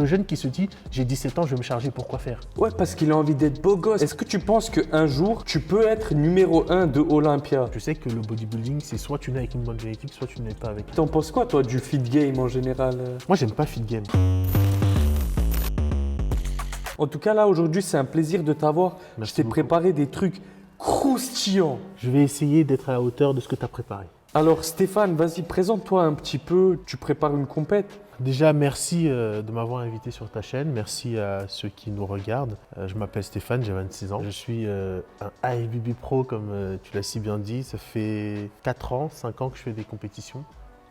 Le jeune qui se dit j'ai 17 ans, je vais me charger pour quoi faire? Ouais, parce qu'il a envie d'être beau gosse. Est-ce que tu penses qu'un jour, tu peux être numéro 1 de Olympia? Je sais que le bodybuilding, c'est soit tu nais avec une bonne génétique, soit tu n'es pas avec. T'en penses quoi, toi, du fit game en général? Moi, j'aime pas fit game. En tout cas, là, aujourd'hui, c'est un plaisir de t'avoir. Merci Je t'ai beaucoup. préparé des trucs croustillants. Je vais essayer d'être à la hauteur de ce que tu as préparé. Alors, Stéphane, vas-y, présente-toi un petit peu. Tu prépares une compète? Déjà, merci de m'avoir invité sur ta chaîne. Merci à ceux qui nous regardent. Je m'appelle Stéphane, j'ai 26 ans. Je suis un IFBB Pro, comme tu l'as si bien dit. Ça fait 4 ans, 5 ans que je fais des compétitions.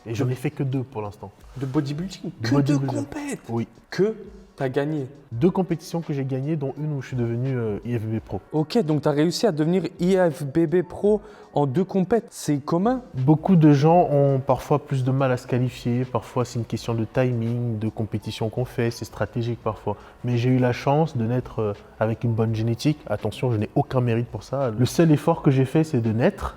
Et j'en ai fait que 2 pour l'instant. De bodybuilding? De Que bodybuilding. de compètes? Oui. Que t'as gagné? 2 compétitions que j'ai gagnées, dont une où je suis devenu IFBB Pro. Ok, donc t'as réussi à devenir IFBB Pro en 2 compètes. C'est commun? Beaucoup de gens ont parfois plus de mal à se qualifier. Parfois, c'est une question de timing, de compétition qu'on fait. C'est stratégique parfois. Mais j'ai eu la chance de naître avec une bonne génétique. Attention, je n'ai aucun mérite pour ça. Le seul effort que j'ai fait, c'est de naître.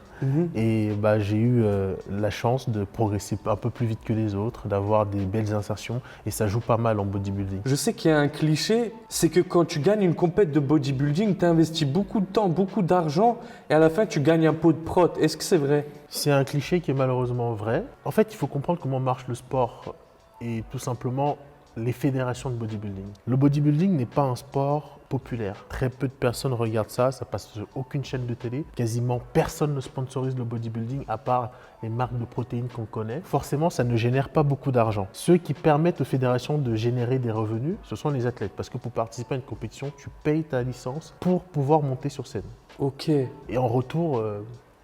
Et j'ai eu la chance de progresser un peu plus vite que les autres, d'avoir des belles insertions. Et ça joue pas mal en bodybuilding. Je sais qu'il y a un cliché, c'est que quand tu gagnes une compète de bodybuilding, tu investis beaucoup de temps, beaucoup d'argent et à la fin, tu gagnes un pot de prot. Est-ce que c'est vrai? C'est un cliché qui est malheureusement vrai. En fait, il faut comprendre comment marche le sport et tout simplement les fédérations de bodybuilding. Le bodybuilding n'est pas un sport populaire. Très peu de personnes regardent ça, ça passe sur aucune chaîne de télé. Quasiment personne ne sponsorise le bodybuilding à part les marques de protéines qu'on connaît. Forcément, ça ne génère pas beaucoup d'argent. Ceux qui permettent aux fédérations de générer des revenus, ce sont les athlètes. Parce que pour participer à une compétition, tu payes ta licence pour pouvoir monter sur scène. Ok. Et en retour,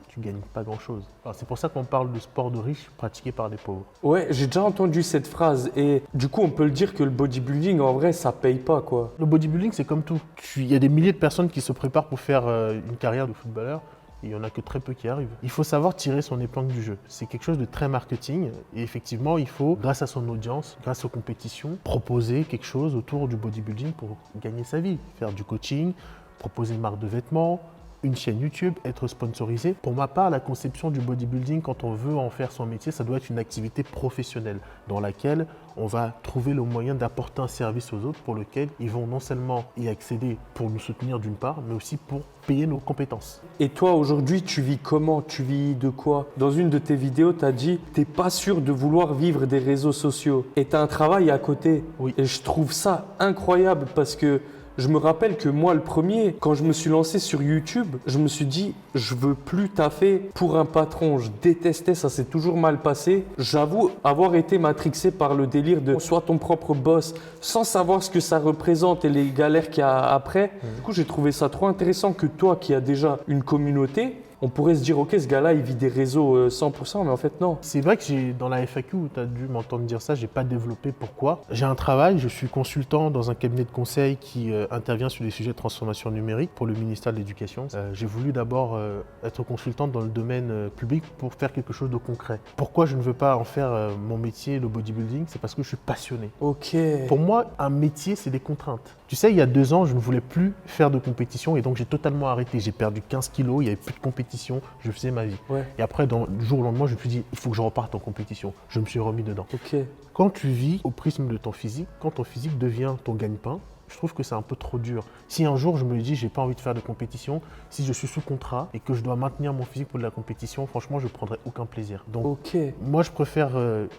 tu gagnes pas grand-chose. Alors, c'est pour ça qu'on parle de sport de riches pratiqué par des pauvres. Ouais, j'ai déjà entendu cette phrase et du coup, on peut le dire que le bodybuilding, en vrai, ça paye pas, quoi. Le bodybuilding, c'est comme tout. Il y a des milliers de personnes qui se préparent pour faire une carrière de footballeur. Et il n'y en a que très peu qui arrivent. Il faut savoir tirer son épingle du jeu. C'est quelque chose de très marketing. Et effectivement, il faut, grâce à son audience, grâce aux compétitions, proposer quelque chose autour du bodybuilding pour gagner sa vie. Faire du coaching, proposer une marque de vêtements, une chaîne YouTube, être sponsorisé. Pour ma part, la conception du bodybuilding, quand on veut en faire son métier, ça doit être une activité professionnelle dans laquelle on va trouver le moyen d'apporter un service aux autres pour lequel ils vont non seulement y accéder pour nous soutenir d'une part, mais aussi pour payer nos compétences. Et toi, aujourd'hui, tu vis comment? Tu vis de quoi? Dans une de tes vidéos, tu as dit « T'es pas sûr de vouloir vivre des réseaux sociaux et tu as un travail à côté. » Oui. Et je trouve ça incroyable parce que je me rappelle que moi, le premier, quand je me suis lancé sur YouTube, je me suis dit, je veux plus taffer pour un patron. Je détestais ça, s'est toujours mal passé. J'avoue avoir été matrixé par le délire de sois ton propre boss, sans savoir ce que ça représente et les galères qu'il y a après. Du coup, j'ai trouvé ça trop intéressant que toi, qui as déjà une communauté, on pourrait se dire, ok, ce gars-là, il vit des réseaux 100%, mais en fait, non. C'est vrai que dans la FAQ où tu as dû m'entendre dire ça, j'ai pas développé pourquoi. J'ai un travail, je suis consultant dans un cabinet de conseil qui intervient sur les sujets de transformation numérique pour le ministère de l'Éducation. J'ai voulu d'abord être consultant dans le domaine public pour faire quelque chose de concret. Pourquoi je ne veux pas en faire mon métier, le bodybuilding? C'est parce que je suis passionné. Ok. Pour moi, un métier, c'est des contraintes. Tu sais, il y a 2 ans, je ne voulais plus faire de compétition et donc j'ai totalement arrêté. J'ai perdu 15 kilos, il n'y avait plus de compétition, je faisais ma vie. Ouais. Et après, du jour au lendemain, je me suis dit, il faut que je reparte en compétition. Je me suis remis dedans. Ok. Quand tu vis au prisme de ton physique, quand ton physique devient ton gagne-pain, je trouve que c'est un peu trop dur. Si un jour je me dis j'ai pas envie de faire de compétition, si je suis sous contrat et que je dois maintenir mon physique pour de la compétition, franchement je prendrai aucun plaisir. Donc Ok. moi je préfère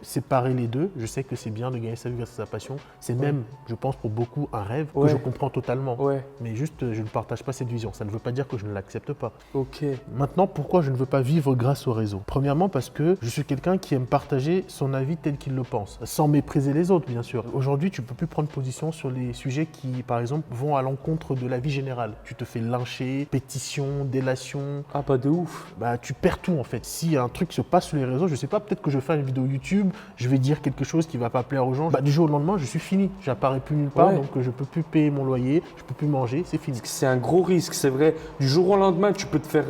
séparer les deux. Je sais que c'est bien de gagner sa vie grâce à sa passion. C'est même, je pense pour beaucoup, un rêve que Ouais. je comprends totalement. Ouais. Mais juste je ne partage pas cette vision. Ça ne veut pas dire que je ne l'accepte pas. Ok. Maintenant, pourquoi je ne veux pas vivre grâce au réseau? Premièrement, parce que je suis quelqu'un qui aime partager son avis tel qu'il le pense, sans mépriser les autres, bien sûr. Aujourd'hui, tu ne peux plus prendre position sur les sujets qui, par exemple, vont à l'encontre de la vie générale. Tu te fais lyncher, pétition, délation. Ah, pas de ouf. Tu perds tout en fait. Si un truc se passe sur les réseaux, je sais pas, peut-être que je vais faire une vidéo YouTube, je vais dire quelque chose qui va pas plaire aux gens. Du jour au lendemain, je suis fini. J'apparais plus nulle part, Ouais. donc je peux plus payer mon loyer, je peux plus manger, c'est fini. C'est un gros risque, c'est vrai. Du jour au lendemain, tu peux te faire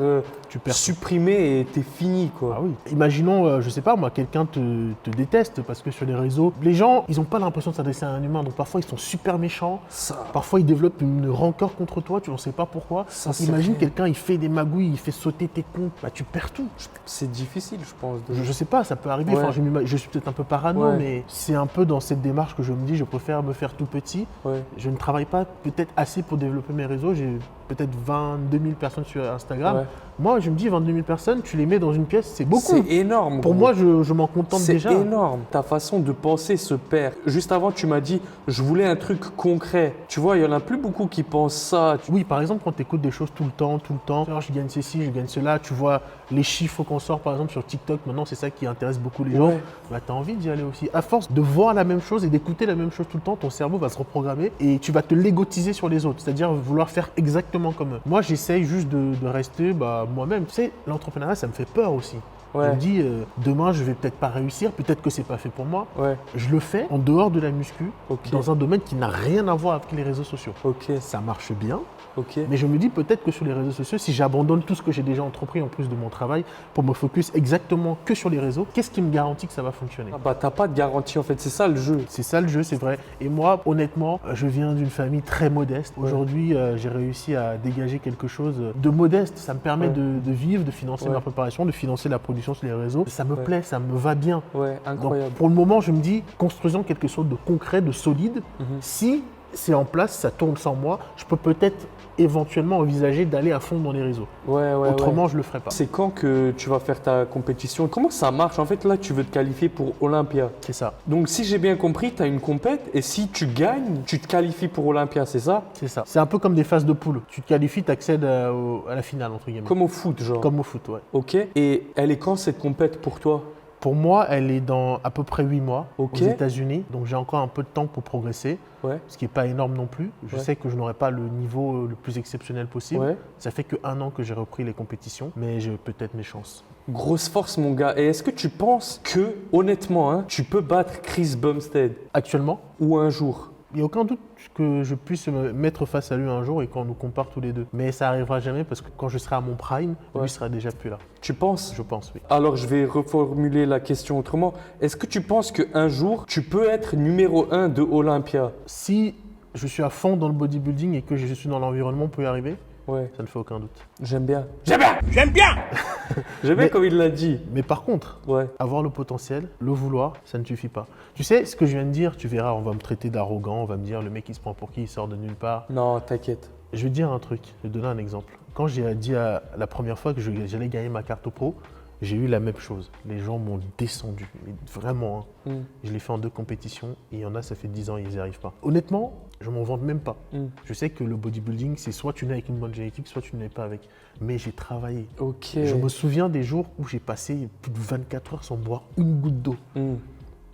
Tu perds tout. supprimer et t'es fini, quoi. Ah oui. Imaginons, je sais pas moi, quelqu'un te déteste parce que sur les réseaux, les gens, ils n'ont pas l'impression de s'adresser à un humain. Donc parfois, ils sont super méchants. Ça, Parfois, ils développent une rancœur contre toi, tu n'en sais pas pourquoi. Ça, Donc, c'est imagine vrai. quelqu'un, il fait des magouilles, il fait sauter tes comptes, bah tu perds tout. c'est difficile, je pense. Je sais pas, ça peut arriver. Ouais. Enfin, je suis peut-être un peu parano, Ouais. mais c'est un peu dans cette démarche que je me dis, je préfère me faire tout petit. Ouais. Je ne travaille pas peut-être assez pour développer mes réseaux. J'ai peut-être 22 000 personnes sur Instagram. Ouais. Moi, je me dis 22 000 personnes, tu les mets dans une pièce, c'est beaucoup. C'est énorme. Pour gros. moi, je m'en contente C'est déjà. énorme. Ta façon de penser se perd. Juste avant, tu m'as dit, je voulais un truc concret. Tu vois, il y en a plus beaucoup qui pensent ça. Oui, par exemple, quand tu écoutes des choses tout le temps, alors, je gagne ceci, je gagne cela, tu vois les chiffres qu'on sort par exemple sur TikTok, maintenant c'est ça qui intéresse beaucoup les gens, Ouais. bah, tu as envie d'y aller aussi. À force de voir la même chose et d'écouter la même chose tout le temps, ton cerveau va se reprogrammer et tu vas te légotiser sur les autres, c'est-à-dire vouloir faire exactement comme eux. Moi, j'essaye juste de rester moi-même. Tu sais, l'entrepreneuriat, ça me fait peur aussi. Je Ouais. me dis, demain, je vais peut-être pas réussir, peut-être que c'est pas fait pour moi. Ouais. Je le fais en dehors de la muscu, Ok. dans un domaine qui n'a rien à voir avec les réseaux sociaux. Ok. Ça marche bien, Ok. mais je me dis peut-être que sur les réseaux sociaux, si j'abandonne tout ce que j'ai déjà entrepris en plus de mon travail pour me focus exactement que sur les réseaux, qu'est-ce qui me garantit que ça va fonctionner? Ah bah t'as pas de garantie en fait, c'est ça le jeu. C'est ça le jeu, c'est vrai. Et moi, honnêtement, je viens d'une famille très modeste. Aujourd'hui, j'ai réussi à dégager quelque chose de modeste. Ça me permet Ouais. de vivre, de financer Ouais. ma préparation, de financer la production sur les réseaux. Ça me Ouais. plaît, ça me va bien. Ouais, Donc, incroyable. pour le moment, je me dis, construisons quelque chose de concret, de solide. Mhm. Si c'est en place, ça tourne sans moi, je peux peut-être éventuellement envisager d'aller à fond dans les réseaux. Ouais, ouais. Autrement, ouais. je le ferai pas. C'est quand que tu vas faire ta compétition? Comment ça marche? En fait, là, tu veux te qualifier pour Olympia. C'est ça, Donc, si j'ai bien compris, tu as une compète et si tu gagnes, tu te qualifies pour Olympia, c'est ça? c'est ça. C'est un peu comme des phases de poule. Tu te qualifies, tu accèdes à la finale, entre guillemets. Comme au foot, genre. Comme au foot, ouais. Ok. Et elle est quand cette compète pour toi? Pour moi, elle est dans à peu près 8 mois Ok. aux États-Unis. Donc j'ai encore un peu de temps pour progresser, Ouais. ce qui n'est pas énorme non plus. Je Ouais. sais que je n'aurai pas le niveau le plus exceptionnel possible. Ouais. Ça fait qu'un an que j'ai repris les compétitions, mais j'ai peut-être mes chances. Grosse force, mon gars. Et est-ce que tu penses que, honnêtement, hein, tu peux battre Chris Bumstead Actuellement, ou un jour? il n'y a aucun doute que je puisse me mettre face à lui un jour et qu'on nous compare tous les deux. Mais ça n'arrivera jamais parce que quand je serai à mon prime, Ouais. lui sera déjà plus là. Tu penses? Je pense, oui. Alors, je vais reformuler la question autrement. Est-ce que tu penses qu'un jour, tu peux être numéro 1 de Olympia? Si je suis à fond dans le bodybuilding et que je suis dans l'environnement pour y arriver, Ouais, ça ne fait aucun doute. j'aime bien. J'aime bien! J'aime bien! J'aime bien Mais- comme il l'a dit. Mais par contre, Ouais. avoir le potentiel, le vouloir, ça ne suffit pas. Tu sais, ce que je viens de dire, tu verras, on va me traiter d'arrogant, on va me dire le mec il se prend pour qui, il sort de nulle part. Non, t'inquiète. Je vais te dire un truc, je vais te donner un exemple. Quand j'ai dit la première fois que j'allais gagner ma carte pro, j'ai eu la même chose. Les gens m'ont descendu, mais vraiment. Hein. Mm. Je l'ai fait en 2 compétitions et il y en a, ça fait 10 ans, ils n'y arrivent pas. Honnêtement, je m'en vante même pas. Mm. Je sais que le bodybuilding, c'est soit tu nais avec une bonne génétique, soit tu n'es pas avec. Mais j'ai travaillé. Ok. Je me souviens des jours où j'ai passé plus de 24 heures sans boire une goutte d'eau. Mm.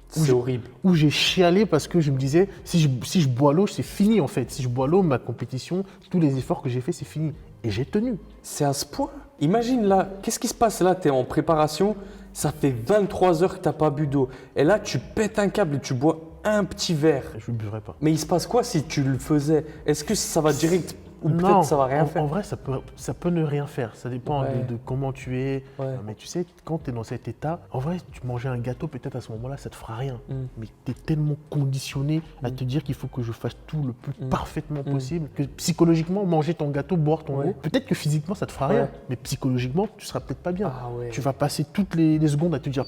C'est horrible. Où j'ai chialé parce que je me disais, si je bois l'eau, c'est fini en fait. Si je bois l'eau, ma compétition, tous les efforts que j'ai faits, c'est fini. Et j'ai tenu. C'est à ce point. Imagine là, qu'est-ce qui se passe là? Tu es en préparation, ça fait 23 heures que tu n'as pas bu d'eau. Et là, tu pètes un câble et tu bois un petit verre. Je ne buvrai pas. Mais il se passe quoi si tu le faisais? Est-ce que ça va direct ou Non, peut-être ça va rien en faire? vrai, ça peut ne rien faire. Ça dépend Ouais. de comment tu es. Ouais. Mais tu sais, quand tu es dans cet état, en vrai, tu mangeais un gâteau, peut-être à ce moment-là, ça te fera rien. Mm. Mais tu es tellement conditionné à te dire qu'il faut que je fasse tout le plus parfaitement possible, que psychologiquement, manger ton gâteau, boire ton Ouais. eau, peut-être que physiquement, ça te fera Ouais. rien. Mais psychologiquement, tu seras peut-être pas bien. Ah ouais. Tu vas passer toutes les secondes à te dire,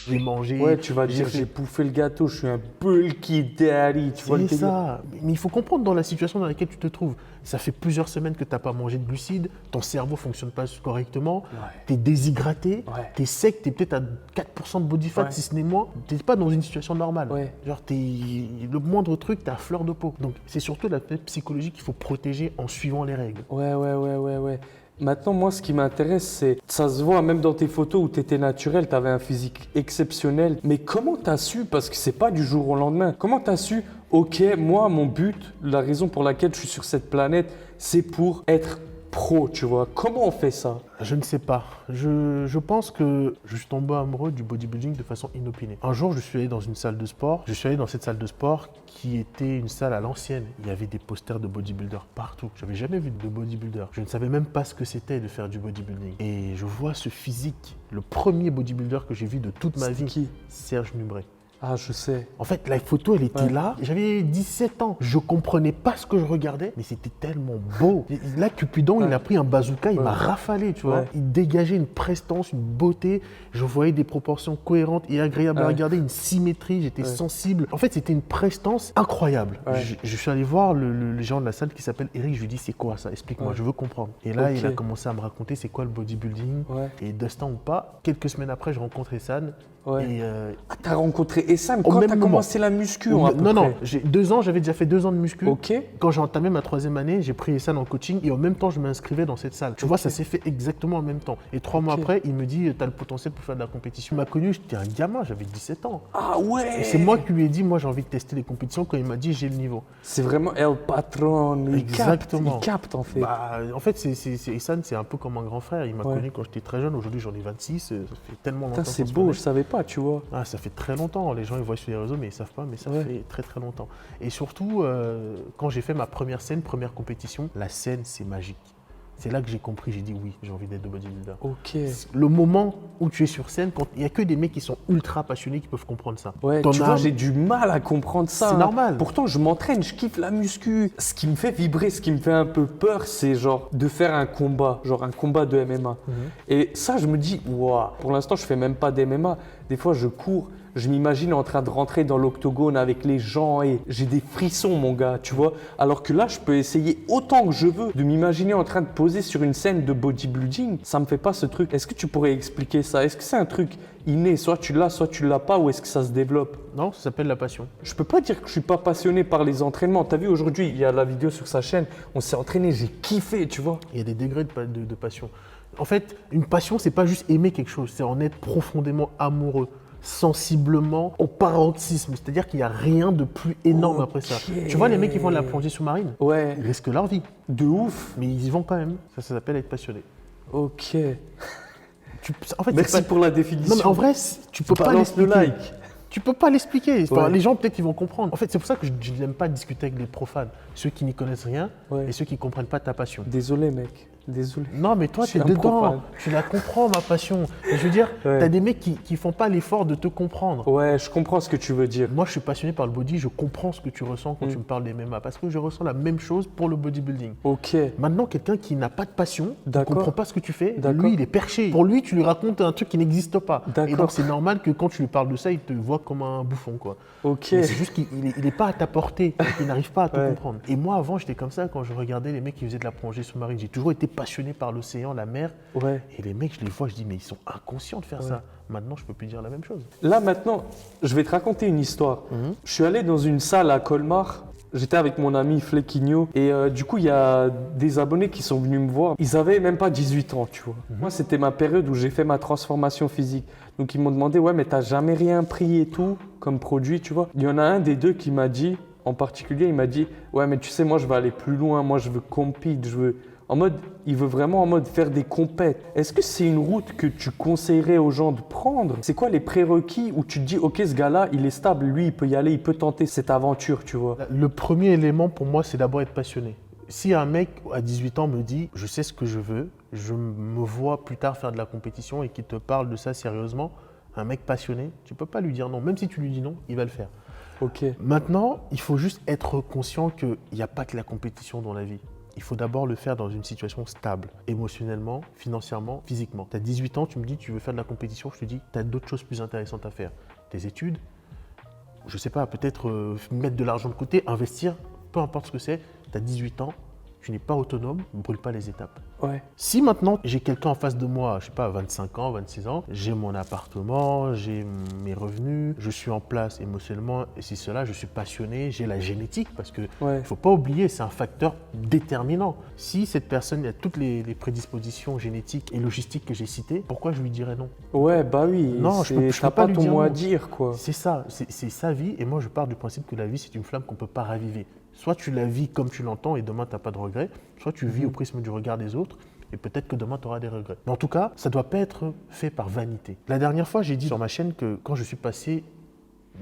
je vais manger. Ouais, tu vas j'ai dire fait- j'ai bouffé le gâteau, je suis un bulky daddy. Tu vois le C'est délire? ça. Mais il faut comprendre dans la situation dans laquelle tu te trouves. Ça fait plusieurs semaines que tu n'as pas mangé de glucides, ton cerveau ne fonctionne pas correctement, tu es déshydraté, Ouais. tu es sec, tu es peut-être à 4% de body fat Ouais. si ce n'est moins. Tu n'es pas dans une situation normale. Ouais. Genre, le moindre truc, tu es à fleur de peau. Donc, c'est surtout l'aspect psychologique qu'il faut protéger en suivant les règles. Ouais. Maintenant, moi, ce qui m'intéresse, c'est, ça se voit même dans tes photos où tu étais naturel, tu avais un physique exceptionnel. Mais comment tu as su, parce que c'est pas du jour au lendemain, comment tu as su, ok, moi, mon but, la raison pour laquelle je suis sur cette planète, c'est pour être pro, tu vois. Comment on fait ça? Je ne sais pas. Je pense que je suis tombé amoureux du bodybuilding de façon inopinée. Un jour, je suis allé dans une salle de sport. Je suis allé dans cette salle de sport qui était une salle à l'ancienne. Il y avait des posters de bodybuilders partout. Je n'avais jamais vu de bodybuilder. Je ne savais même pas ce que c'était de faire du bodybuilding. Et je vois ce physique. Le premier bodybuilder que j'ai vu de toute ma vie, Qui? Serge Nubret. Ah, je sais. En fait, la photo, elle était Ouais. là. J'avais 17 ans. Je comprenais pas ce que je regardais, mais c'était tellement beau. Et là, Cupidon, il a pris un bazooka, il m'a rafalé, tu vois. Ouais. Il dégageait une prestance, une beauté. Je voyais des proportions cohérentes et agréables à Ouais. regarder, une symétrie. J'étais sensible. En fait, c'était une prestance incroyable. Ouais. Je suis allé voir le gens de la salle qui s'appelle Eric. Je lui ai dit, c'est quoi ça? Explique-moi, Ouais. je veux comprendre. Et là, Ok. il a commencé à me raconter c'est quoi le bodybuilding. Ouais. Et d'instant ou pas, quelques semaines après, je rencontrais San. Ouais. Et Ah, t'as rencontré Essam Au quand même t'as moment. commencé la muscu à peu non, non, près. j'ai 2 ans, j'avais déjà fait 2 ans de muscu. Ok. Quand j'ai entamé ma 3e année, j'ai pris ça en coaching et en même temps, je m'inscrivais dans cette salle. Tu vois, ça s'est fait exactement en même temps. Et 3 mois Ok. après, il me dit, t'as le potentiel pour faire de la compétition. Il m'a connu, j'étais un gamin, j'avais 17 ans. Ah ouais. Et c'est moi qui lui ai dit, moi j'ai envie de tester les compétitions quand il m'a dit, j'ai le niveau. C'est vraiment El Patron. Il Exactement. Capte, il capte en fait. Bah, en fait, Hassan, c'est un peu comme un grand frère. Il m'a Ouais. connu quand j'étais très jeune. Aujourd'hui, j'en ai 26. Ça fait tellement longtemps. Putain, c'est qu'on se beau, connaît. je savais pas, tu vois. Ah, ça fait très longtemps. Les gens ils voient sur les réseaux, mais ils savent pas. Mais ça Ouais. fait très très longtemps. Et surtout, quand j'ai fait ma première scène, première compétition, la scène c'est magique. C'est là que j'ai compris. J'ai dit oui, j'ai envie d'être de bodybuilder. Ok. Le moment où tu es sur scène, il n'y a que des mecs qui sont ultra passionnés qui peuvent comprendre ça. Ouais, T'en tu as- vois, j'ai du mal à comprendre ça. C'est normal. Pourtant, je m'entraîne, je kiffe la muscu. Ce qui me fait vibrer, ce qui me fait un peu peur, c'est genre de faire un combat, genre un combat de MMA. Et ça, je me dis, waouh, pour l'instant, je fais même pas d'MMA. Des fois, je cours, je m'imagine en train de rentrer dans l'octogone avec les gens et j'ai des frissons, mon gars, tu vois. Alors que là, je peux essayer autant que je veux de m'imaginer en train de poser sur une scène de bodybuilding. Ça me fait pas ce truc. Est-ce que tu pourrais expliquer ça? Est-ce que c'est un truc inné, soit tu l'as pas, ou est-ce que ça se développe? Non, ça s'appelle la passion. Je peux pas dire que je suis pas passionné par les entraînements. T'as vu aujourd'hui, il y a la vidéo sur sa chaîne, on s'est entraîné, j'ai kiffé, tu vois. Il y a des degrés de passion. En fait, une passion, c'est pas juste aimer quelque chose, c'est en être profondément amoureux, sensiblement au paroxysme. C'est-à-dire qu'il n'y a rien de plus énorme après ça. Ok. Tu vois les mecs qui font de la plongée sous-marine, Ouais, ils risquent leur vie, de ouf. mais ils y vont quand même. Ça s'appelle être passionné. Ok. En fait, Merci c'est pas- pour la Non, définition. mais en vrai, tu peux pas Balance le l'expliquer. like. Tu peux pas l'expliquer. Enfin, Ouais. les gens, peut-être, ils vont comprendre. En fait, c'est pour ça que je n'aime pas discuter avec les profanes, ceux qui n'y connaissent rien Ouais. et ceux qui ne comprennent pas ta passion. Désolé, mec. Désolé. Non, mais toi, Je tu es suis un dedans. profane. Tu la comprends, ma passion. Et je veux dire, Ouais. tu as des mecs qui font pas l'effort de te comprendre. Ouais, je comprends ce que tu veux dire. Moi, je suis passionné par le body. Je comprends ce que tu ressens quand tu me parles des MMA parce que je ressens la même chose pour le bodybuilding. Ok. Maintenant, quelqu'un qui n'a pas de passion, qui ne D'accord. comprend pas ce que tu fais, D'accord. lui, il est perché. Pour lui, tu lui racontes un truc qui n'existe pas. D'accord. Et donc, c'est normal que quand tu lui parles de ça, il te voit comme un bouffon, quoi. Ok. Mais c'est juste qu'il n'est pas à ta portée, il n'arrive pas à te Ouais. comprendre. Et moi, avant, j'étais comme ça quand je regardais les mecs qui faisaient de la plongée sous-marine. J'ai toujours été passionné par l'océan, la mer. Ouais. Et les mecs, je les vois, je dis, mais ils sont inconscients de faire ça. Maintenant, je peux plus dire la même chose. Là, maintenant, je vais te raconter une histoire. Mhm. Je suis allé dans une salle à Colmar. J'étais avec mon ami Flequinho et du coup, il y a des abonnés qui sont venus me voir. Ils avaient même pas 18 ans, tu vois. Moi, c'était ma période où j'ai fait ma transformation physique. Donc, ils m'ont demandé, ouais, mais t'as jamais rien pris et tout comme produit, tu vois. Il y en a un des deux qui m'a dit, en particulier, il m'a dit, ouais, mais tu sais, moi, je vais aller plus loin. Moi, je veux compete, je veux... En mode, il veut vraiment en mode faire des compètes. Est-ce que c'est une route que tu conseillerais aux gens de prendre? C'est quoi les prérequis où tu te dis, ok, ce gars-là, il est stable, lui, il peut y aller, il peut tenter cette aventure, tu vois? Le premier élément pour moi, c'est d'abord être passionné. Si un mec à 18 ans me dit, je sais ce que je veux, je me vois plus tard faire de la compétition et qu'il te parle de ça sérieusement, un mec passionné, tu peux pas lui dire non. Même si tu lui dis non, il va le faire. Ok. Maintenant, il faut juste être conscient qu'il n'y a pas que la compétition dans la vie. Il faut d'abord le faire dans une situation stable, émotionnellement, financièrement, physiquement. Tu as 18 ans, tu me dis tu veux faire de la compétition, je te dis tu as d'autres choses plus intéressantes à faire. Tes études, je sais pas, peut-être mettre de l'argent de côté, investir, peu importe ce que c'est, tu as 18 ans, tu n'es pas autonome, ne brûle pas les étapes. Ouais. Si maintenant j'ai quelqu'un en face de moi, je sais pas, 25 ans, 26 ans, j'ai mon appartement, j'ai mes revenus, je suis en place émotionnellement, et si cela, je suis passionné, j'ai la génétique, parce que Ouais. il faut pas oublier, c'est un facteur déterminant. Si cette personne a toutes les prédispositions génétiques et logistiques que j'ai citées, pourquoi je lui dirais non? Ouais, bah oui. Non, je peux t'as pas pas lui ton dire mot à non. dire, quoi. C'est ça, c'est sa vie, et moi je pars du principe que la vie c'est une flamme qu'on peut pas raviver. Soit tu la vis comme tu l'entends et demain, tu n'as pas de regrets, soit tu vis au prisme du regard des autres et peut-être que demain, tu auras des regrets. Mais en tout cas, ça ne doit pas être fait par vanité. La dernière fois, j'ai dit sur ma chaîne que quand je suis passé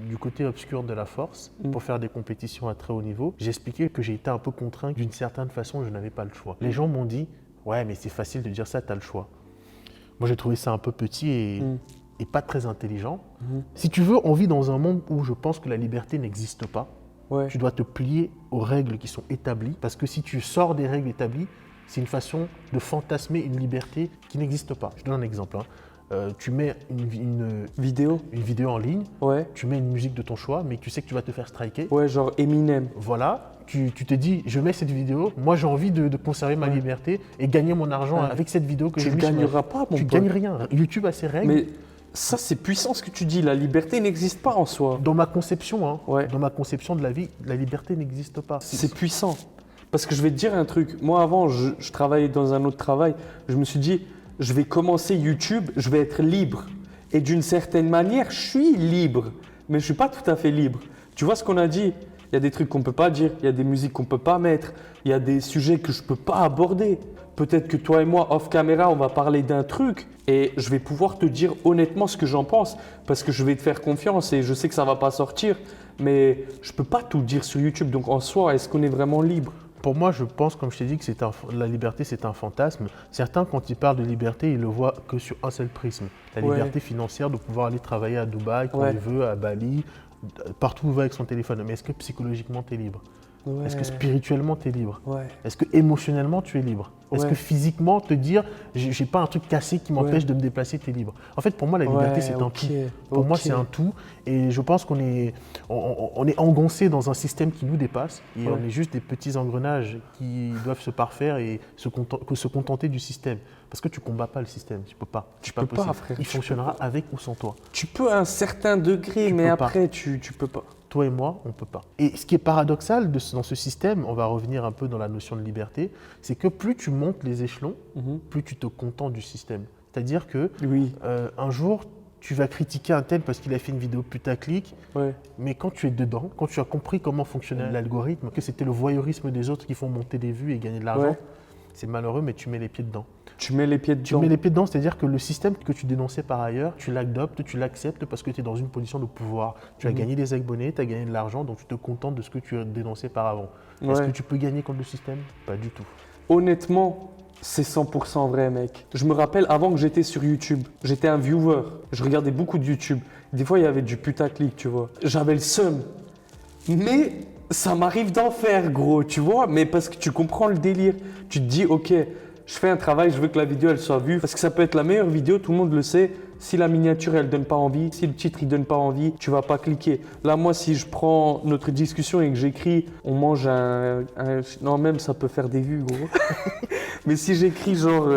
du côté obscur de la force pour faire des compétitions à très haut niveau, j'ai expliqué que j'ai été un peu contraint, d'une certaine façon, je n'avais pas le choix. Les gens m'ont dit « Ouais, mais c'est facile de dire ça, tu as le choix ». Moi, j'ai trouvé ça un peu petit et pas très intelligent. Si tu veux, on vit dans un monde où je pense que la liberté n'existe pas. Ouais. Tu dois te plier aux règles qui sont établies, parce que si tu sors des règles établies, c'est une façon de fantasmer une liberté qui n'existe pas. Je donne un exemple. Tu mets une Vidéo. vidéo en ligne, Ouais. tu mets une musique de ton choix, mais tu sais que tu vas te faire striker. Ouais, genre Eminem. Voilà, tu te dis, je mets cette vidéo, moi j'ai envie de conserver ma liberté et gagner mon argent avec cette vidéo que Tu j'ai ne mise sur gagneras pas, mon Tu pote. gagnes rien. YouTube a ses règles. Mais ça, c'est puissant ce que tu dis. La liberté n'existe pas en soi. Dans ma conception, Ouais. dans ma conception de la vie, la liberté n'existe pas. C'est puissant. Parce que je vais te dire un truc. Moi, avant, je travaillais dans un autre travail. Je me suis dit, je vais commencer YouTube, je vais être libre. Et d'une certaine manière, je suis libre. Mais je ne suis pas tout à fait libre. Tu vois ce qu'on a dit? Il y a des trucs qu'on ne peut pas dire. Il y a des musiques qu'on ne peut pas mettre. Il y a des sujets que je ne peux pas aborder. Peut-être que toi et moi, off caméra, on va parler d'un truc. Et je vais pouvoir te dire honnêtement ce que j'en pense. Parce que je vais te faire confiance et je sais que ça ne va pas sortir. Mais je ne peux pas tout dire sur YouTube. Donc en soi, est-ce qu'on est vraiment libre? Pour moi, je pense, comme je t'ai dit, que la liberté, c'est un fantasme. Certains, quand ils parlent de liberté, ils le voient que sur un seul prisme. La Ouais. liberté financière de pouvoir aller travailler à Dubaï quand Ouais. il veut, à Bali, partout où il va avec son téléphone. Mais est-ce que psychologiquement, tu es libre? Ouais. Est-ce que spirituellement, tu es libre? Ouais. Est-ce que émotionnellement, tu es libre? Est-ce Ouais. que physiquement, te dire, j'ai pas un truc cassé qui m'empêche de me déplacer, tu es libre? En fait, pour moi, la liberté, c'est un tout. Pour moi, c'est un tout. Et je pense qu'on est, on est engoncé dans un système qui nous dépasse. Et Ouais. on est juste des petits engrenages qui doivent se parfaire et se contenter du système. Parce que tu ne combats pas le système, tu peux pas. C'est peux pas, possible. frère, Il tu fonctionnera avec ou sans toi. Tu peux à un certain degré, Tu mais peux pas. après, tu peux pas. Toi et moi, on ne peut pas. Et ce qui est paradoxal dans ce système, on va revenir un peu dans la notion de liberté, c'est que plus tu montes les échelons, plus tu te contentes du système. C'est-à-dire que Oui. un jour, tu vas critiquer un tel parce qu'il a fait une vidéo putaclic, Ouais. mais quand tu es dedans, quand tu as compris comment fonctionnait l'algorithme, que c'était le voyeurisme des autres qui font monter des vues et gagner de l'argent, Ouais. c'est malheureux, mais tu mets les pieds dedans. Tu mets les pieds dedans. Tu mets les pieds dedans, c'est-à-dire que le système que tu dénonçais par ailleurs, tu l'adoptes, tu l'acceptes parce que tu es dans une position de pouvoir. Tu as gagné des abonnés, tu as gagné de l'argent, donc tu te contentes de ce que tu as dénoncé par avant. Est-ce Ouais. que tu peux gagner contre le système? Pas du tout. Honnêtement, c'est 100% vrai, mec. Je me rappelle avant que j'étais sur YouTube, j'étais un viewer. Je regardais beaucoup de YouTube. Des fois, il y avait du putaclic, tu vois. J'avais le seum. Mais ça m'arrive d'en faire, gros, tu vois. Mais parce que tu comprends le délire. Tu te dis, ok, je fais un travail, je veux que la vidéo, elle soit vue. Parce que ça peut être la meilleure vidéo, tout le monde le sait. Si la miniature, elle donne pas envie, si le titre, il donne pas envie, tu vas pas cliquer. Là, moi, si je prends notre discussion et que j'écris, on mange non, même ça peut faire des vues, gros. Mais si j'écris genre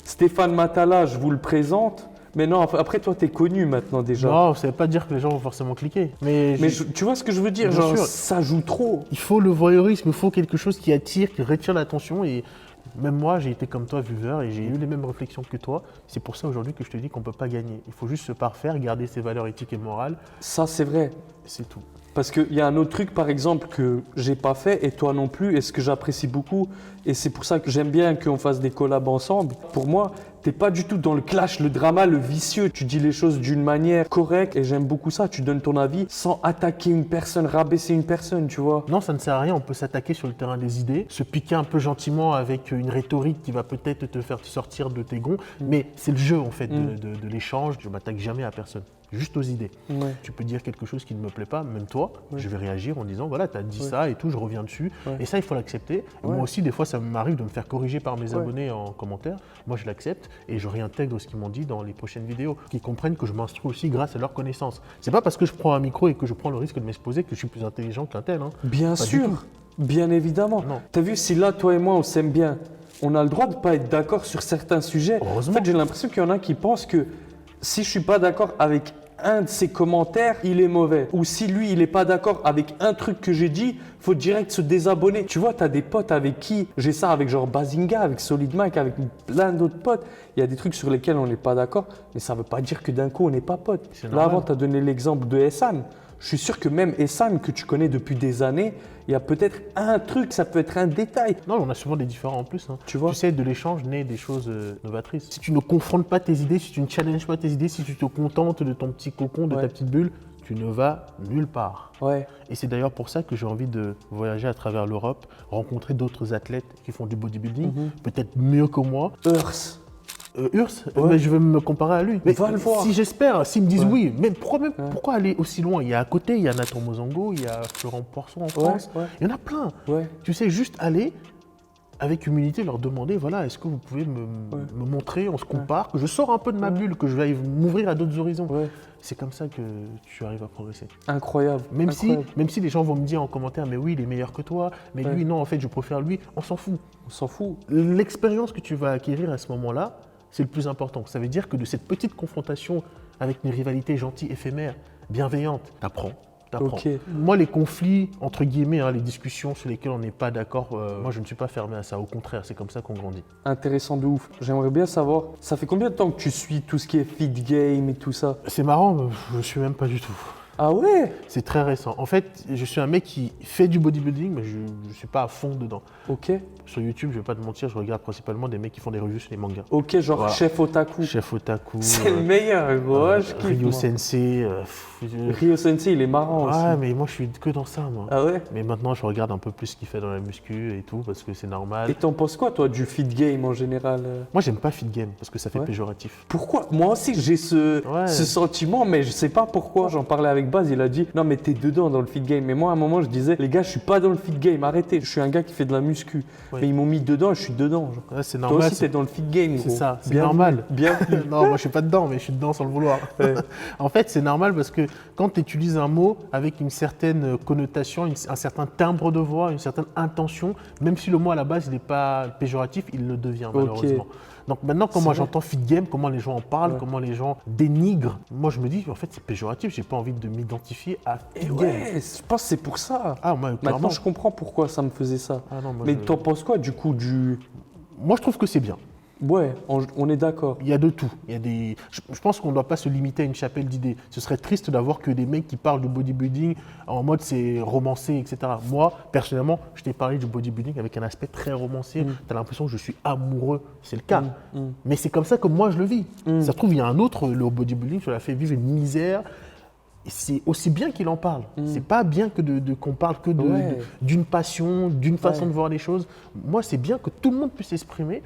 Stéphane Matala, je vous le présente. Mais non, après toi, t'es connu maintenant déjà. Non, ça ne veut pas dire que les gens vont forcément cliquer. Mais Tu vois ce que je veux dire? Bien Genre, sûr. ça joue trop. il faut le voyeurisme, il faut quelque chose qui attire, qui retire l'attention. Et même moi, j'ai été comme toi, viewer, et j'ai eu les mêmes réflexions que toi. C'est pour ça aujourd'hui que je te dis qu'on ne peut pas gagner. Il faut juste se parfaire, garder ses valeurs éthiques et morales, Ça, c'est vrai. c'est tout. Parce qu'il y a un autre truc, par exemple, que j'ai pas fait et toi non plus, et ce que j'apprécie beaucoup, et c'est pour ça que j'aime bien qu'on fasse des collabs ensemble. Pour moi, t'es pas du tout dans le clash, le drama, le vicieux. Tu dis les choses d'une manière correcte et j'aime beaucoup ça. Tu donnes ton avis sans attaquer une personne, rabaisser une personne, tu vois. Non, ça ne sert à rien, on peut s'attaquer sur le terrain des idées, se piquer un peu gentiment avec une rhétorique qui va peut-être te faire sortir de tes gonds, mais c'est le jeu en fait de l'échange. Je ne m'attaque jamais à personne, juste aux idées. Ouais. Tu peux dire quelque chose qui ne me plaît pas, même toi, je vais réagir en disant voilà, tu as dit Ouais. ça et tout, je reviens dessus. Ouais. Et ça, il faut l'accepter. Et Ouais. moi aussi, des fois, ça m'arrive de me faire corriger par mes Ouais. abonnés en commentaire. Moi, je l'accepte et je réintègre ce qu'ils m'ont dit dans les prochaines vidéos. Qu'ils comprennent que je m'instruis aussi grâce à leur connaissance. C'est pas parce que je prends un micro et que je prends le risque de m'exposer que je suis plus intelligent qu'un tel. Hein. Bien Pas du sûr, tout. bien évidemment. Non. T'as vu, si là, toi et moi, on s'aime bien, on a le droit de pas être d'accord sur certains sujets. Heureusement. En fait, j'ai l'impression qu'il y en a qui pensent que si je suis pas d'accord avec un de ses commentaires, il est mauvais. Ou si lui, il n'est pas d'accord avec un truc que j'ai dit, faut direct se désabonner. Tu vois, tu as des potes avec qui, j'ai ça avec genre Bazinga, avec Solid Mike, avec plein d'autres potes. Il y a des trucs sur lesquels on n'est pas d'accord, mais ça ne veut pas dire que d'un coup, on n'est pas potes. C'est Là, normal. avant, tu as donné l'exemple de Essan. je suis sûr que même Essam, que tu connais depuis des années, il y a peut-être un truc, ça peut être un détail. Non, on a souvent des différents en plus. Hein. Tu vois? Tu sais, de l'échange naît des choses novatrices. Si tu ne confrontes pas tes idées, si tu ne challenges pas tes idées, si tu te contentes de ton petit cocon, de ta petite bulle, tu ne vas nulle part. Ouais. Et c'est d'ailleurs pour ça que j'ai envie de voyager à travers l'Europe, rencontrer d'autres athlètes qui font du bodybuilding, peut-être mieux que moi. Earth. Urs, mais je veux me comparer à lui. Mais Va le voir. si j'espère, s'ils me disent oui, mais pourquoi aller aussi loin? Il y a à côté, il y a Nathan Mozango, il y a Florent Poisson en France, il y en a plein. Ouais. Tu sais, juste aller avec humilité, leur demander, voilà, est-ce que vous pouvez me montrer, on se compare, que je sors un peu de ma bulle, que je vais m'ouvrir à d'autres horizons. Ouais. C'est comme ça que tu arrives à progresser. Incroyable. Même si les gens vont me dire en commentaire, mais oui, il est meilleur que toi, mais lui, non, en fait, je préfère lui, on s'en fout. On s'en fout. L'expérience que tu vas acquérir à ce moment-là, c'est le plus important. Ça veut dire que de cette petite confrontation avec une rivalité gentille, éphémère, bienveillante, t'apprends. Okay. Moi, les conflits, entre guillemets, les discussions sur lesquelles on n'est pas d'accord, moi, je ne suis pas fermé à ça. Au contraire, c'est comme ça qu'on grandit. Intéressant de ouf. J'aimerais bien savoir, ça fait combien de temps que tu suis tout ce qui est feed game et tout ça? C'est marrant, je ne suis même pas du tout. Ah ouais? C'est très récent. En fait, je suis un mec qui fait du bodybuilding, mais je ne suis pas à fond dedans. Ok. Sur YouTube, je ne vais pas te mentir, je regarde principalement des mecs qui font des reviews sur les mangas. Ok, genre Voilà. Chef Otaku. Chef Otaku. C'est le meilleur, gros. Je kiffe, Ryo moi. Sensei. Ryo Sensei, il est marrant aussi. Ouais, mais moi, je suis que dans ça, moi. Ah ouais? Mais maintenant, je regarde un peu plus ce qu'il fait dans la muscu et tout, parce que c'est normal. Et t'en penses quoi, toi, du feed game en général? Moi, j'aime pas feed game, parce que ça fait Ouais. péjoratif. Pourquoi? Moi aussi, j'ai ce sentiment, mais je sais pas pourquoi. J'en parlais avec Baz, il a dit non, mais t'es dedans dans le feed game. Mais moi, à un moment, je disais les gars, je suis pas dans le feed game, arrêtez. Je suis un gars qui fait de la muscu. Oui. Mais ils m'ont mis dedans, je suis dedans. Genre. Ouais, c'est Toi normal. aussi, t'es dans le feed game, gros. C'est ça, c'est Bienvenue. normal. Bienvenue. Non, moi je suis pas dedans, mais je suis dedans sans le vouloir. Ouais. En fait, c'est normal parce que quand tu utilises un mot avec une certaine connotation, un certain timbre de voix, une certaine intention, même si le mot à la base n'est pas péjoratif, il le devient malheureusement. Donc maintenant, comment j'entends feed game, comment les gens en parlent, comment les gens dénigrent, moi je me dis en fait c'est péjoratif, j'ai pas envie de m'identifier à Et feed game. ouais, je pense que c'est pour ça. Ah, moi, clairement. Maintenant, je comprends pourquoi ça me faisait ça. Ah non, moi, Mais t'en penses quoi du coup du... moi je trouve que c'est bien. Ouais, on est d'accord. Il y a de tout. Il y a des... Je pense qu'on ne doit pas se limiter à une chapelle d'idées. Ce serait triste d'avoir que des mecs qui parlent du bodybuilding en mode c'est romancé, etc. Moi, personnellement, je t'ai parlé du bodybuilding avec un aspect très romancé. Tu as l'impression que je suis amoureux. C'est le cas. Mais c'est comme ça que moi, je le vis. Ça se trouve, il y a un autre, le bodybuilding, ça l'a fait vivre une misère. Et c'est aussi bien qu'il en parle. C'est pas bien que qu'on parle que d'une passion, d'une façon de voir les choses. Moi, c'est bien que tout le monde puisse s'exprimer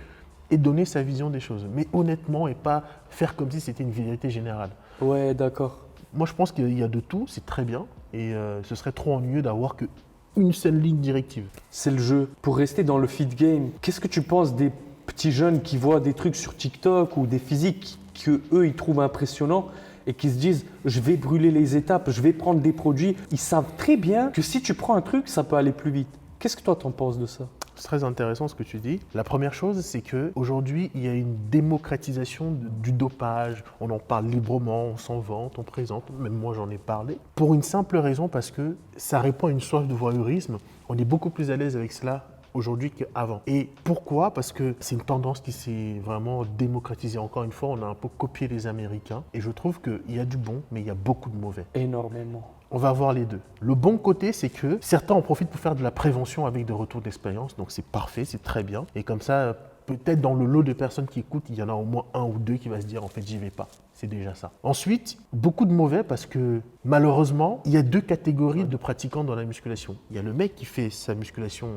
et donner sa vision des choses. Mais honnêtement, et pas faire comme si c'était une vérité générale. Ouais, d'accord. Moi, je pense qu'il y a de tout, c'est très bien. Et ce serait trop ennuyeux d'avoir qu'une seule ligne directive. C'est le jeu. Pour rester dans le feed game, qu'est-ce que tu penses des petits jeunes qui voient des trucs sur TikTok ou des physiques que eux ils trouvent impressionnants et qui se disent je vais brûler les étapes, je vais prendre des produits. Ils savent très bien que si tu prends un truc, ça peut aller plus vite. Qu'est-ce que toi t'en penses de ça? C'est très intéressant ce que tu dis. La première chose, c'est qu'aujourd'hui, il y a une démocratisation du dopage. On en parle librement, on s'en vante, on présente. Même moi, j'en ai parlé. Pour une simple raison, parce que ça répond à une soif de voyeurisme. On est beaucoup plus à l'aise avec cela aujourd'hui qu'avant. Et pourquoi? Parce que c'est une tendance qui s'est vraiment démocratisée. Encore une fois, on a un peu copié les Américains. Et je trouve qu'il y a du bon, mais il y a beaucoup de mauvais. Énormément. On va voir les deux. Le bon côté, c'est que certains en profitent pour faire de la prévention avec des retours d'expérience. Donc c'est parfait, c'est très bien. Et comme ça, peut-être dans le lot de personnes qui écoutent, il y en a au moins un ou deux qui va se dire en fait j'y vais pas. C'est déjà ça. Ensuite, beaucoup de mauvais parce que malheureusement, il y a deux catégories de pratiquants dans la musculation. Il y a le mec qui fait sa musculation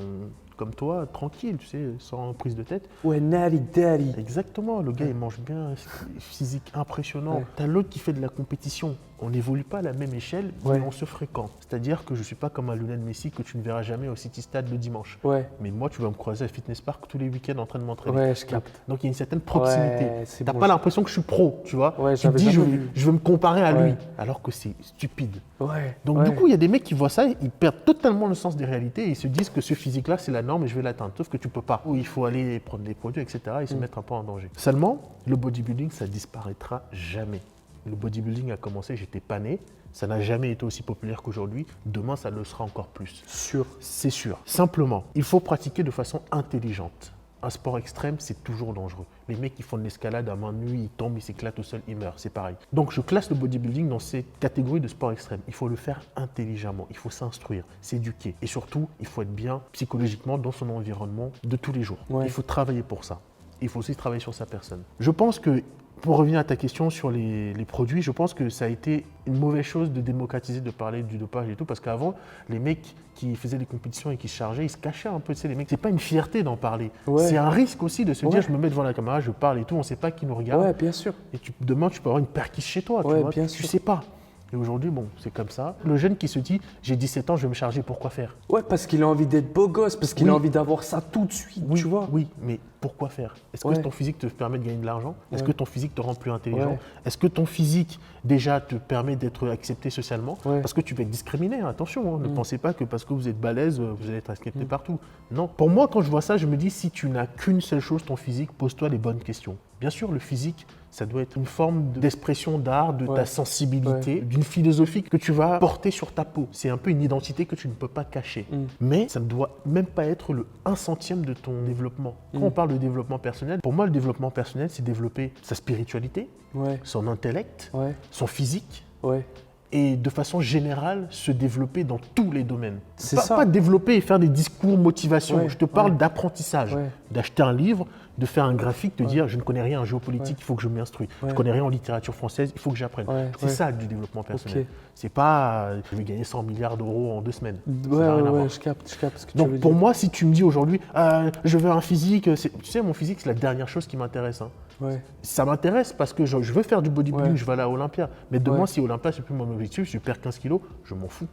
comme toi, tranquille, tu sais, sans prise de tête. Ouais, natty daddy. Exactement, le gars il mange bien, physique impressionnant. Ouais. T'as l'autre qui fait de la compétition. On n'évolue pas à la même échelle, mais on se fréquente. C'est-à-dire que je ne suis pas comme un Lionel Messi que tu ne verras jamais au City Stade le dimanche. Ouais. Mais moi, tu vas me croiser à Fitness Park tous les week-ends en train de m'entraîner. Ouais, je capte. Donc il y a une certaine proximité. Ouais, c'est T'as bon, pas l'impression que je suis pro, tu vois. Ouais, tu te j'avais dis, jamais vu. je veux me comparer à lui, Ouais. alors que c'est stupide. Ouais. Donc du coup, il y a des mecs qui voient ça, ils perdent totalement le sens des réalités et ils se disent que ce physique-là, c'est la norme et je vais l'atteindre. Sauf que tu peux pas. Ou il faut aller prendre des produits, etc. et se mettre un peu en danger. Seulement, le bodybuilding, ça disparaîtra jamais. Le bodybuilding a commencé, j'étais pas né. Ça n'a jamais été aussi populaire qu'aujourd'hui. Demain, ça le sera encore plus. Sûr. C'est sûr. Simplement, il faut pratiquer de façon intelligente. un sport extrême, c'est toujours dangereux. Les mecs qui font de l'escalade à main nue, ils tombent, ils s'éclatent au sol, ils meurent, c'est pareil. Donc je classe le bodybuilding dans ces catégories de sport extrême. Il faut le faire intelligemment, il faut s'instruire, s'éduquer. Et surtout, il faut être bien psychologiquement dans son environnement de tous les jours. Ouais. Il faut travailler pour ça. Il faut aussi travailler sur sa personne. Je pense que, pour revenir à ta question sur les produits, je pense que ça a été une mauvaise chose de démocratiser, de parler du dopage et tout, parce qu'avant, les mecs qui faisaient des compétitions et qui se chargeaient, ils se cachaient un peu, tu sais, les mecs. C'est pas une fierté d'en parler. Ouais. C'est un risque aussi de se Ouais. dire, je me mets devant la caméra, je parle et tout, on sait pas qui nous regarde. Ouais, bien sûr. Et demain, tu peux avoir une perquise chez toi, Ouais, tu vois, bien tu sûr. sais pas. Et aujourd'hui, bon, c'est comme ça. Le jeune qui se dit, j'ai 17 ans, je vais me charger, pourquoi faire? Ouais, parce qu'il a envie d'être beau gosse, parce qu'il Oui. a envie d'avoir ça tout de suite, Oui, tu vois. oui, mais pourquoi faire? Est-ce que Ouais. ton physique te permet de gagner de l'argent? Est-ce Ouais. que ton physique te rend plus intelligent? Ouais. Est-ce que ton physique, déjà, te permet d'être accepté socialement? Ouais. Parce que tu vas être discriminé, attention. Ne pensez pas que parce que vous êtes balèze, vous allez être accepté partout. Non. Pour moi, quand je vois ça, je me dis, si tu n'as qu'une seule chose, ton physique, pose-toi les bonnes questions. Bien sûr, le physique, ça doit être une forme d'expression d'art, de ta Ouais. sensibilité, d'une philosophie que tu vas porter sur ta peau. C'est un peu une identité que tu ne peux pas cacher. Mais ça ne doit même pas être le 1/100e de ton développement. Quand on parle de développement personnel, pour moi, le développement personnel, c'est développer sa spiritualité, Ouais, son intellect, ouais, son physique, ouais. et de façon générale, se développer dans tous les domaines. C'est Pas, ça. pas développer et faire des discours motivation. Ouais, Je te parle ouais. d'apprentissage, Ouais. d'acheter un livre, de faire un graphique, de dire je ne connais rien en géopolitique, il faut que je m'instruise. Je Ouais. ne connais rien en littérature française, il faut que j'apprenne. Ouais, C'est ouais. ça du développement personnel. Ok. C'est pas je vais gagner 100 milliards d'euros en 2 semaines. Ça Ouais, n'a rien à ouais, voir. je capte ce que tu Donc veux pour dire. moi, si tu me dis aujourd'hui je veux un physique, tu sais, mon physique c'est la dernière chose qui m'intéresse. Hein. Ouais, Ça m'intéresse parce que je veux faire du bodybuilding, Ouais. je vais aller à Olympia. Mais demain, Ouais. si Olympia, c'est plus mon objectif, je perds 15 kilos, je m'en fous.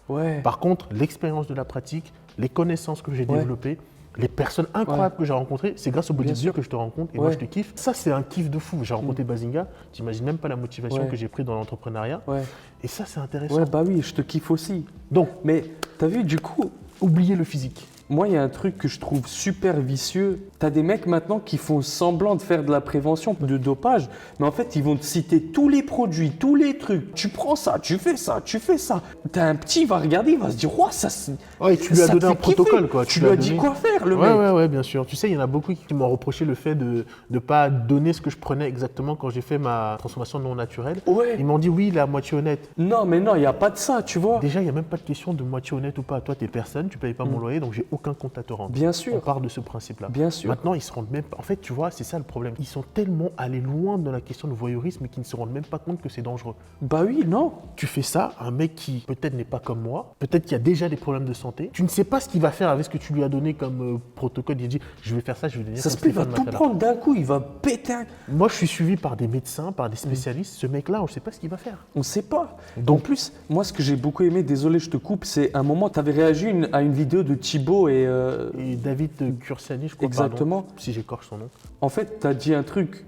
ouais. Par contre, l'expérience de la pratique, les connaissances que j'ai Ouais. développées, les personnes incroyables que j'ai rencontrées, c'est grâce au bodybuilding sûr. que je te rencontre et Ouais. moi je te kiffe. Ça, c'est un kiff de fou. J'ai rencontré Bazinga, tu n'imagines même pas la motivation Ouais. que j'ai pris dans l'entrepreneuriat. Ouais. Et ça, c'est intéressant. Ouais, bah oui, je te kiffe aussi. Donc, Mais t'as vu, du coup, oubliez le physique. moi, il y a un truc que je trouve super vicieux. T'as des mecs maintenant qui font semblant de faire de la prévention de dopage, mais en fait, ils vont te citer tous les produits, tous les trucs. Tu prends ça, tu fais ça, tu fais ça. T'as un petit, il va regarder, il va se dire, ouais, ça c'est. Ouais, tu lui as ça donné te un fait kiffer. protocole, quoi. Tu lui as dit donné- quoi faire, le Ouais, mec. ouais, ouais, bien sûr. Tu sais, il y en a beaucoup qui m'ont reproché le fait de ne pas donner ce que je prenais exactement quand j'ai fait ma transformation non naturelle. Ouais. Ils m'ont dit oui, la moitié honnête. Non, mais non, il n'y a pas de ça, tu vois. Déjà, il n'y a même pas de question de moitié honnête ou pas. Toi, tu es personne, tu ne payes pas mon loyer, donc j'ai aucun compte à te rendre. Bien On sûr. part de ce principe-là. Bien sûr. Maintenant, ils se rendent même pas. En fait, tu vois, c'est ça le problème. Ils sont tellement allés loin dans la question de voyeurisme qu'ils ne se rendent même pas compte que c'est dangereux. Bah oui, non. Tu fais ça à un mec qui peut-être n'est pas comme moi, peut-être qu'il a déjà des problèmes de santé. Tu ne sais pas ce qu'il va faire avec ce que tu lui as donné comme protocole. Il dit je vais faire ça, je vais devenir Ça comme se peut, il va Stéphane tout Matala. prendre d'un coup, il va péter un. Moi, je suis suivi par des médecins, par des spécialistes. Ce mec-là, on ne sait pas ce qu'il va faire. On ne sait pas. Donc- En plus, moi, ce que j'ai beaucoup aimé, désolé, je te coupe, c'est un moment, tu avais réagi à une vidéo de Thibaut et. Et David Cursani, je crois, Exactement. pardon, si j'écorche son nom, En fait, tu as dit un truc.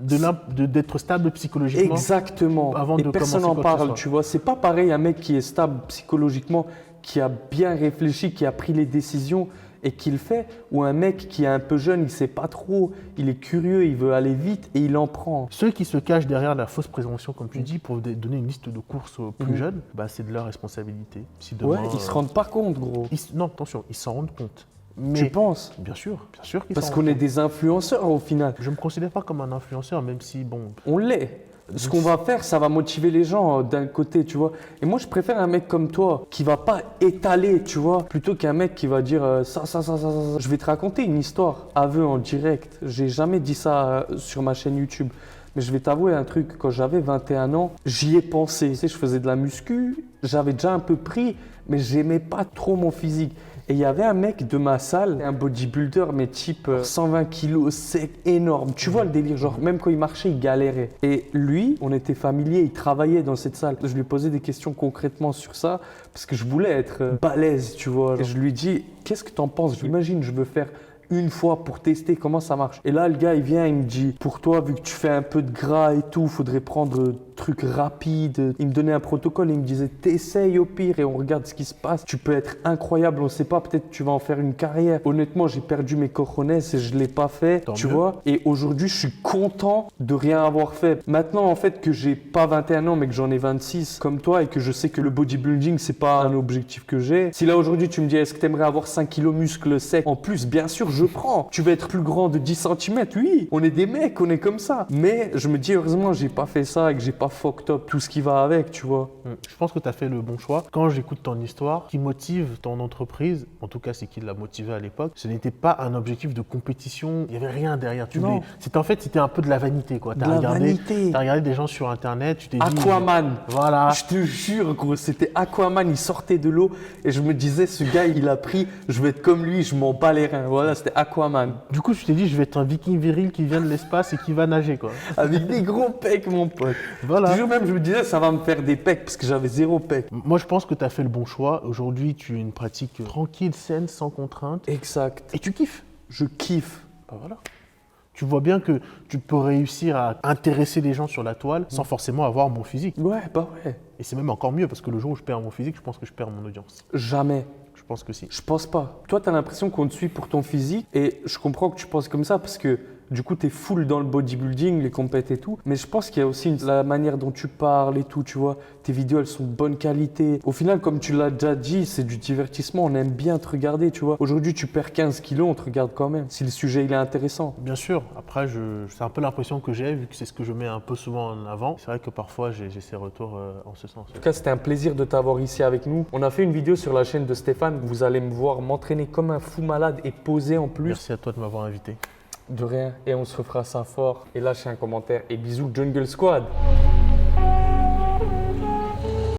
d'être stable psychologiquement. Exactement. avant et de personne commencer n'en quoi que ce parle, soit. tu vois. C'est pas pareil un mec qui est stable psychologiquement, qui a bien réfléchi, qui a pris les décisions et qui le fait, ou un mec qui est un peu jeune, il sait pas trop, il est curieux, il veut aller vite et il en prend. Ceux qui se cachent derrière la fausse présomption, comme tu dis, pour donner une liste de courses aux plus jeunes, bah, c'est de leur responsabilité. Si demain, Ouais, ils se rendent pas compte, gros. Non, attention, ils s'en rendent compte. Mais Tu penses? bien sûr qu'ils Parce s'en qu'on rendent est compte. des influenceurs au final. Je ne me considère pas comme un influenceur, même si, bon, On l'est. Ce qu'on va faire, ça va motiver les gens d'un côté, tu vois. Et moi, je préfère un mec comme toi qui va pas étaler, tu vois, plutôt qu'un mec qui va dire ça. Je vais te raconter une histoire, aveu en direct. J'ai jamais dit ça sur ma chaîne YouTube. Mais je vais t'avouer un truc, quand j'avais 21 ans, j'y ai pensé. Tu sais, je faisais de la muscu, j'avais déjà un peu pris, mais j'aimais pas trop mon physique. Et il y avait un mec de ma salle, un bodybuilder, mais type 120 kilos, sec, énorme. Tu vois le délire, genre même quand il marchait, il galérait. Et lui, on était familier, il travaillait dans cette salle. Je lui posais des questions concrètement sur ça, parce que je voulais être balèze, tu vois. Et je lui dis, qu'est-ce que t'en penses? Imagine, je veux faire une fois pour tester comment ça marche. Et là, le gars, il vient, il me dit, pour toi, vu que tu fais un peu de gras et tout, faudrait prendre trucs rapides. Il me donnait un protocole, il me disait t'essayes au pire et on regarde ce qui se passe. Tu peux être incroyable, on ne sait pas, peut-être tu vas en faire une carrière. Honnêtement, j'ai perdu mes cojones et je ne l'ai pas fait, Tant tu mieux. vois. Et aujourd'hui, je suis content de rien avoir fait. Maintenant, en fait, que j'ai pas 21 ans, mais que j'en ai 26 comme toi et que je sais que le bodybuilding, c'est pas un objectif que j'ai. Si là, aujourd'hui, tu me dis, est-ce que tu aimerais avoir 5 kilos muscles secs en plus, bien sûr, je prends. Tu veux être plus grand de 10 cm, oui. On est des mecs, on est comme ça. Mais je me dis, heureusement, j'ai pas fait ça et que j'ai pas fucked up tout ce qui va avec, tu vois. Je pense que tu as fait le bon choix. Quand j'écoute ton histoire, ce qui motive ton entreprise, en tout cas c'est qui l'a motivé à l'époque, ce n'était pas un objectif de compétition, il n'y avait rien derrière. Non. C'était un peu de la vanité, quoi. De la vanité. T'as regardé des gens sur internet, tu t'es dit... Aquaman. Voilà. Je te jure, gros, c'était Aquaman, il sortait de l'eau et je me disais, ce gars, il a pris, je vais être comme lui, je m'en bats les reins. Voilà, c'était Aquaman. Du coup, je t'ai dit, je vais être un viking viril qui vient de l'espace et qui va nager, quoi. Avec des gros pecs, mon pote. Voilà. Toujours même, je me disais, ça va me faire des pecs parce que j'avais 0 pecs. Moi, je pense que tu as fait le bon choix. Aujourd'hui, tu as une pratique tranquille, saine, sans contrainte. Exact. Et tu kiffes. Je kiffe. Bah voilà. Tu vois bien que tu peux réussir à intéresser les gens sur la toile sans forcément avoir mon physique. Ouais, bah ouais. Et c'est même encore mieux parce que le jour où je perds mon physique, je pense que je perds mon audience. Jamais. Je pense que si. Je pense pas. Toi, tu as l'impression qu'on te suit pour ton physique et je comprends que tu penses comme ça parce que du coup, tu es full dans le bodybuilding, les compètes et tout. Mais je pense qu'il y a aussi la manière dont tu parles et tout, tu vois. Tes vidéos, elles sont de bonne qualité. Au final, comme tu l'as déjà dit, c'est du divertissement. On aime bien te regarder, tu vois. Aujourd'hui, tu perds 15 kilos, on te regarde quand même. Si le sujet, il est intéressant. Bien sûr. Après, c'est un peu l'impression que j'ai vu que c'est ce que je mets un peu souvent en avant. C'est vrai que parfois, j'ai ces retours en ce sens. En tout cas, c'était un plaisir de t'avoir ici avec nous. On a fait une vidéo sur la chaîne de Stéphane. Vous allez me voir m'entraîner comme un fou malade et poser en plus. Merci à toi de m'avoir invité. De rien. Et on se refera ça fort. Et lâchez un commentaire. Et bisous Jungle Squad.